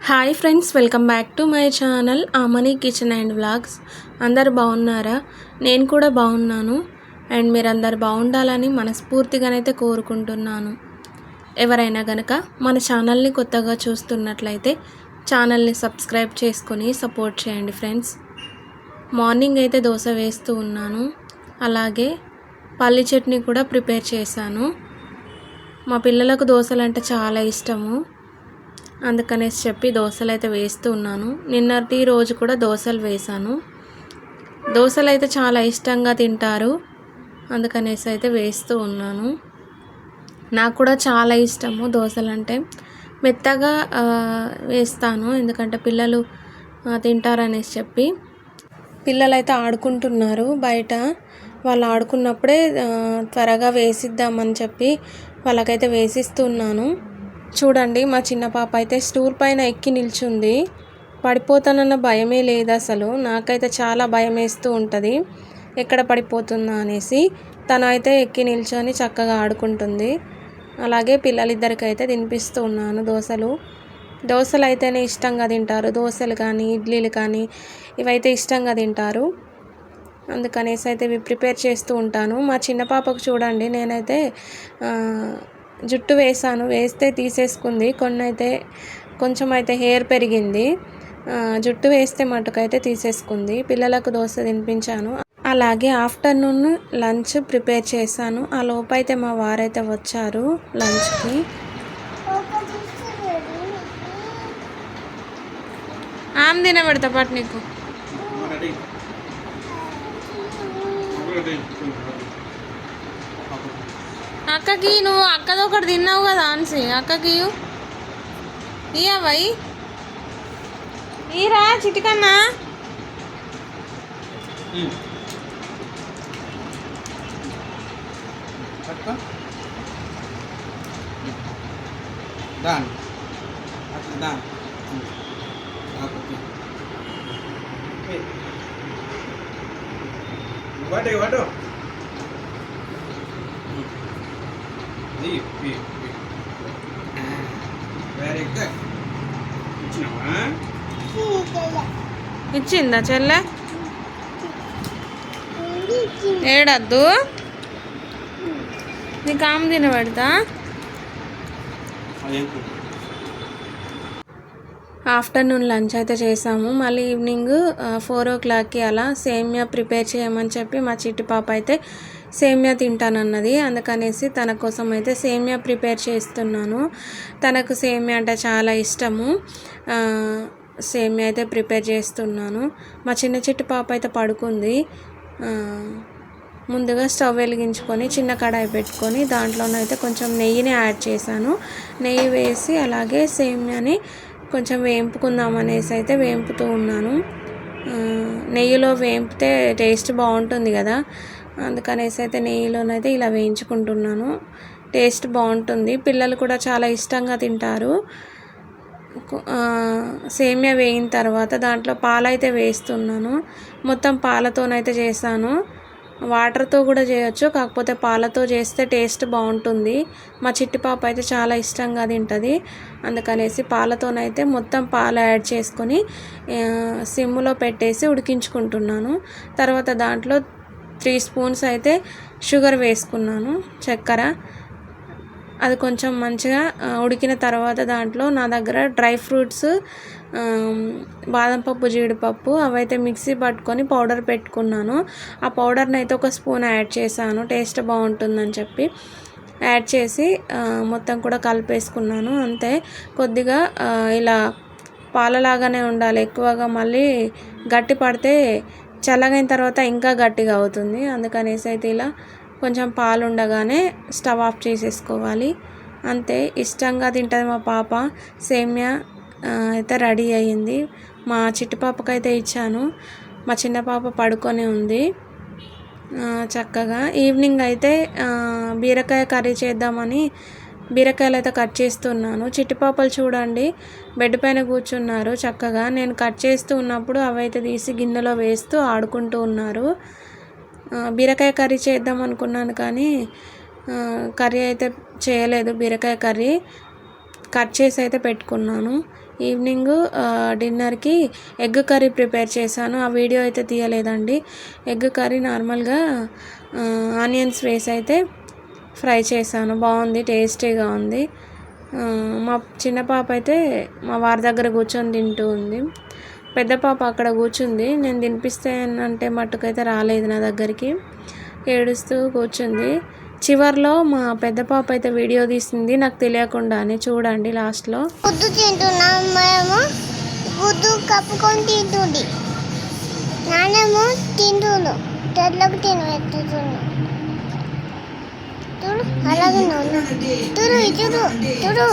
Hi friends, welcome back to my channel Amani kitchen and vlogs. అందరు బాగున్నారా? నేను కూడా బాగున్నాను. అండ్ మీరందరు బాగుండాలని మనస్ఫూర్తిగానైతే కోరుకుంటున్నాను. ఎవరైనా గనక మన ఛానల్ని కొత్తగా చూస్తున్నట్లయితే ఛానల్ని సబ్స్క్రైబ్ చేసుకొని సపోర్ట్ చేయండి ఫ్రెండ్స్. మార్నింగ్ అయితే దోశ వేస్తూ ఉన్నాను. అలాగే పల్లి చట్నీ కూడా ప్రిపేర్ చేశాను. మా పిల్లలకు దోశలు అంటే చాలా ఇష్టము. అందుకనేసి చెప్పి దోశలు అయితే వేస్తూ ఉన్నాను. నిన్నటి రోజు కూడా దోశలు వేశాను. దోశలు అయితే చాలా ఇష్టంగా తింటారు. అందుకనేసి అయితే వేస్తూ ఉన్నాను. నాకు కూడా చాలా ఇష్టము దోశలు అంటే. మెత్తగా వేస్తాను, ఎందుకంటే పిల్లలు తింటారనేసి చెప్పి. పిల్లలు అయితే ఆడుకుంటున్నారు బయట. వాళ్ళు ఆడుకున్నప్పుడే త్వరగా వేసిద్దామని చెప్పి వాళ్ళకైతే వేసిస్తున్నాను. చూడండి, మా చిన్న పాప అయితే స్టూల్ పైన ఎక్కి నిల్చుంది. పడిపోతానన్న భయమే లేదు అసలు. నాకైతే చాలా భయం వేస్తూ ఉంటుంది ఎక్కడ పడిపోతుందా అనేసి. తను అయితే ఎక్కి నిల్చొని చక్కగా ఆడుకుంటుంది. అలాగే పిల్లలిద్దరికి అయితే తినిపిస్తూ ఉన్నాను దోశలు అయితేనే ఇష్టంగా తింటారు. దోశలు కానీ ఇడ్లీలు కానీ ఇవైతే ఇష్టంగా తింటారు. అందుకనేసి అయితే ఇవి ప్రిపేర్ చేస్తూ ఉంటాను. మా చిన్న పాపకు చూడండి, నేనైతే జుట్టు వేస్తే తీసేసుకుంది. కొంచెం అయితే హెయిర్ పెరిగింది. జుట్టు వేస్తే మటుకైతే తీసేసుకుంది. పిల్లలకు దోశ తినిపించాను. అలాగే ఆఫ్టర్నూన్ లంచ్ ప్రిపేర్ చేశాను. ఆ లోపైతే మా వారైతే వచ్చారు లంచ్కి. ఆమె తినబెడతా పాటు నీకు. అక్కకి నువ్వు అక్కది ఒకటి తిన్నావు కదా అన్సి, అక్కకి ఇయ్యవై ఈరా చిటికన్నా. ఇచ్చిందా చెల్లె? ఏడద్దు, నీకు ఆమె తినబెడతా. ఆఫ్టర్నూన్ లంచ్ అయితే చేసాము. మళ్ళీ ఈవినింగ్ 4 o'clockకి అలా సేమియా ప్రిపేర్ చేయమని చెప్పి మా చిట్టి పాప అయితే సేమియా తింటానన్నది. అందుకనేసి తన కోసం అయితే సేమియా ప్రిపేర్ చేస్తున్నాను. తనకు సేమియా అంటే చాలా ఇష్టము. సేమియా అయితే ప్రిపేర్ చేస్తున్నాను. మా చిన్న చిట్టి పాప అయితే పడుకుంది. ముందుగా స్టవ్ వెలిగించుకొని చిన్న కడాయి పెట్టుకొని దాంట్లోనైతే కొంచెం నెయ్యిని యాడ్ చేశాను. నెయ్యి వేసి అలాగే సేమియాని కొంచెం వేంపుకుందాం అనేసి అయితే వేంపుతూ ఉన్నాను. నెయ్యిలో వేంపితే టేస్ట్ బాగుంటుంది కదా, అందుకనేసి అయితే నెయ్యిలోనైతే ఇలా వేయించుకుంటున్నాను. టేస్ట్ బాగుంటుంది. పిల్లలు కూడా చాలా ఇష్టంగా తింటారు. సేమియా వేయిన తర్వాత దాంట్లో పాలైతే వేస్తున్నాను. మొత్తం పాలతోనైతే చేశాను. వాటర్తో కూడా చేయొచ్చు, కాకపోతే పాలతో చేస్తే టేస్ట్ బాగుంటుంది. మా చిట్టి పాప అయితే చాలా ఇష్టంగా తింటుంది. అందుకనేసి పాలతోనైతే మొత్తం పాలు యాడ్ చేసుకొని సిమ్లో పెట్టేసి ఉడికించుకుంటున్నాను. తర్వాత దాంట్లో 3 spoons అయితే షుగర్ వేసుకున్నాను, చక్కెర. అది కొంచెం మంచిగా ఉడికిన తర్వాత దాంట్లో నా దగ్గర డ్రై ఫ్రూట్స్, బాదం పప్పు, జీడిపప్పు అవైతే మిక్సీ పట్టుకొని పౌడర్ పెట్టుకున్నాను. ఆ పౌడర్ని అయితే 1 spoon యాడ్ చేశాను, టేస్ట్ బాగుంటుందని చెప్పి. యాడ్ చేసి మొత్తం కూడా కలిపేసుకున్నాను. అంతే, కొద్దిగా ఇలా పాలలాగానే ఉండాలి. ఎక్కువగా మళ్ళీ గట్టి పడితే చల్లగైన తర్వాత ఇంకా గట్టిగా అవుతుంది. అందుకనేసి అయితే ఇలా కొంచెం పాలు ఉండగానే స్టవ్ ఆఫ్ చేసేసుకోవాలి. అంతే, ఇష్టంగా తింటుంది మా పాప. సేమియా అయితే రెడీ అయ్యింది. మా చిట్టి పాపకైతే ఇచ్చాను. మా చిన్న పాప పడుకొని ఉంది చక్కగా. ఈవినింగ్ అయితే బీరకాయ కర్రీ చేద్దామని బీరకాయలు అయితే కట్ చేస్తున్నాను. చిట్టి పాపలు చూడండి, బెడ్ పైన కూర్చున్నారు చక్కగా. నేను కట్ చేస్తూ ఉన్నప్పుడు అవైతే తీసి గిన్నెలో వేస్తూ ఆడుకుంటూ ఉన్నారు. బీరకాయ కర్రీ చేద్దాం అనుకున్నాను, కానీ కర్రీ అయితే చేయలేదు. బీరకాయ కర్రీ కట్ చేసి అయితే పెట్టుకున్నాను. ఈవినింగ్ డిన్నర్కి ఎగ్ కర్రీ ప్రిపేర్ చేశాను. ఆ వీడియో అయితే తీయలేదండి. ఎగ్ కర్రీ నార్మల్గా ఆనియన్స్ వేసి అయితే ఫ్రై చేశాను. బాగుంది, టేస్టీగా ఉంది. మా చిన్న పాప అయితే మా వారి దగ్గర కూర్చొని తింటూ ఉంది. పెద్ద పాప అక్కడ కూర్చుంది. నేను తినిపిస్తేనంటే మట్టుకైతే రాలేదు నా దగ్గరికి, ఏడుస్తూ కూర్చుంది. చివర్లో మా పెద్ద పాప అయితే వీడియో తీసింది నాకు తెలియకుండానే. చూడండి లాస్ట్లో. గుడ్డు తింటున్నాం మేము. గుడ్డు కప్పుకొని తింటుంది. నానేమో తింటున్నాం. తెల్లకు తినబెట్టుతున్నాం. చూడు అలాగే చూడు చూడు.